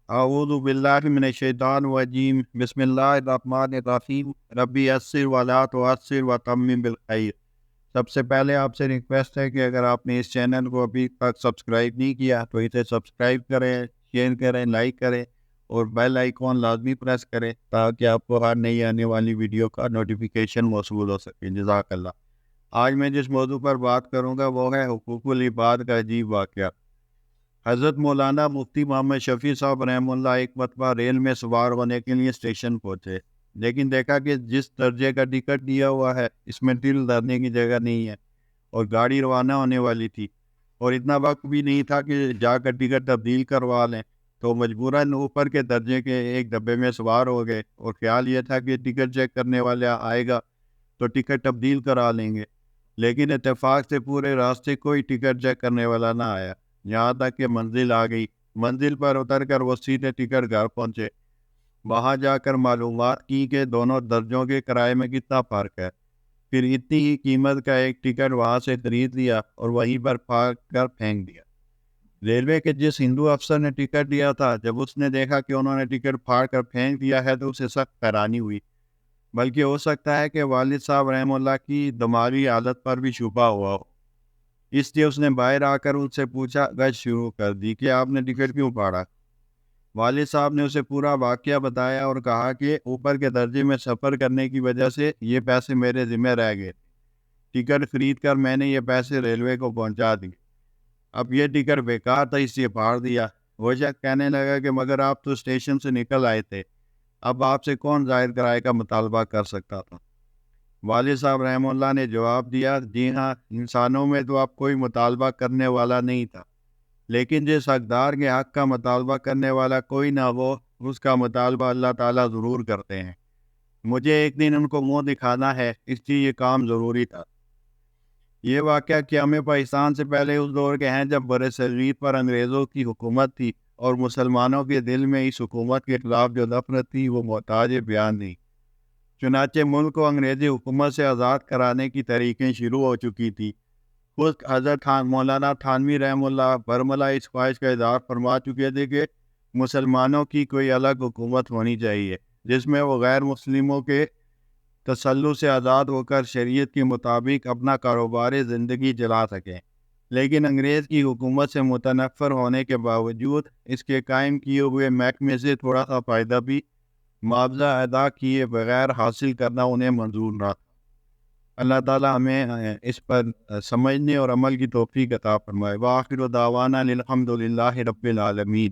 اعوذ باللہ من الشیطان الرجیم بسم اللہ الرحمن الرحیم ربی یسر ولا تعسر وتمم بالخیر۔ سب سے پہلے آپ سے ریکویسٹ ہے کہ اگر آپ نے اس چینل کو ابھی تک سبسکرائب نہیں کیا تو اسے سبسکرائب کریں، شیئر کریں، لائک کریں اور بیل آئیکن لازمی پریس کریں تاکہ آپ کو ہر نئی آنے والی ویڈیو کا نوٹیفیکیشن موصول ہو سکے۔ جزاک اللہ۔ آج میں جس موضوع پر بات کروں گا وہ ہے حقوق العباد کا عجیب واقعہ۔ حضرت مولانا مفتی محمد شفیع صاحب رحمہ اللہ ایک مرتبہ ریل میں سوار ہونے کے لیے اسٹیشن پہنچے، لیکن دیکھا کہ جس درجے کا ٹکٹ دیا ہوا ہے اس میں دل دھرنے کی جگہ نہیں ہے اور گاڑی روانہ ہونے والی تھی اور اتنا وقت بھی نہیں تھا کہ جا کر ٹکٹ تبدیل کروا لیں، تو مجبوراً اوپر کے درجے کے ایک ڈبے میں سوار ہو گئے اور خیال یہ تھا کہ ٹکٹ چیک کرنے والا آئے گا تو ٹکٹ تبدیل کرا لیں گے، لیکن اتفاق سے پورے راستے کوئی ٹکٹ چیک کرنے والا نہ آیا، یہاں تک کہ منزل آ گئی۔ منزل پر اتر کر وہ سیدھے ٹکٹ گھر پہنچے، وہاں جا کر معلومات کی کہ دونوں درجوں کے کرائے میں کتنا فرق ہے، پھر اتنی ہی قیمت کا ایک ٹکٹ وہاں سے خرید لیا اور وہیں پر پھاڑ کر پھینک دیا۔ ریلوے کے جس ہندو افسر نے ٹکٹ دیا تھا، جب اس نے دیکھا کہ انہوں نے ٹکٹ پھاڑ کر پھینک دیا ہے تو اسے سخت حیرانی ہوئی، بلکہ ہو سکتا ہے کہ والد صاحب رحم اللہ کی دماغی حالت پر بھی چھپا ہوا ہو، اس لیے اس نے باہر آ کر ان سے پوچھا، گشت شروع کر دی کہ آپ نے ٹکٹ کیوں پھاڑا؟ والد صاحب نے اسے پورا واقعہ بتایا اور کہا کہ اوپر کے درجے میں سفر کرنے کی وجہ سے یہ پیسے میرے ذمہ رہ گئے، ٹکٹ خرید کر میں نے یہ پیسے ریلوے کو پہنچا دیے، اب یہ ٹکٹ بیکار تھا اس لیے پھاڑ دیا۔ وہ شخص کہنے لگا کہ مگر آپ تو اسٹیشن سے نکل آئے تھے، اب آپ سے کون ظاہر کرائے کا مطالبہ کر سکتا تھا؟ والد صاحب رحمہ اللہ نے جواب دیا، جی ہاں، انسانوں میں تو اب کوئی مطالبہ کرنے والا نہیں تھا، لیکن جس حقدار کے حق کا مطالبہ کرنے والا کوئی نہ ہو، اس کا مطالبہ اللہ تعالیٰ ضرور کرتے ہیں۔ مجھے ایک دن ان کو منہ دکھانا ہے، اس لیے یہ کام ضروری تھا۔ یہ واقعہ قیام پاکستان سے پہلے اس دور کے ہیں جب برصغیر پر انگریزوں کی حکومت تھی اور مسلمانوں کے دل میں اس حکومت کے خلاف جو نفرت تھی وہ محتاج بیان نہیں۔ چنانچہ ملک کو انگریزی حکومت سے آزاد کرانے کی تحریکیں شروع ہو چکی تھی۔ خود حضرت مولانا تھانوی رحمہ اللہ برملا اس خواہش کا اظہار فرما چکے تھے کہ مسلمانوں کی کوئی الگ حکومت ہونی چاہیے جس میں وہ غیر مسلموں کے تسلط سے آزاد ہو کر شریعت کے مطابق اپنا کاروبار زندگی چلا سکیں، لیکن انگریز کی حکومت سے متنفر ہونے کے باوجود اس کے قائم کیے ہوئے محکمے سے تھوڑا سا فائدہ بھی معاوضہ ادا کیے بغیر حاصل کرنا انہیں منظور نہ تھا۔ اللہ تعالیٰ ہمیں اس پر سمجھنے اور عمل کی توفیق عطا فرمائے۔ وآخر دعوانا الحمد للہ رب العالمین۔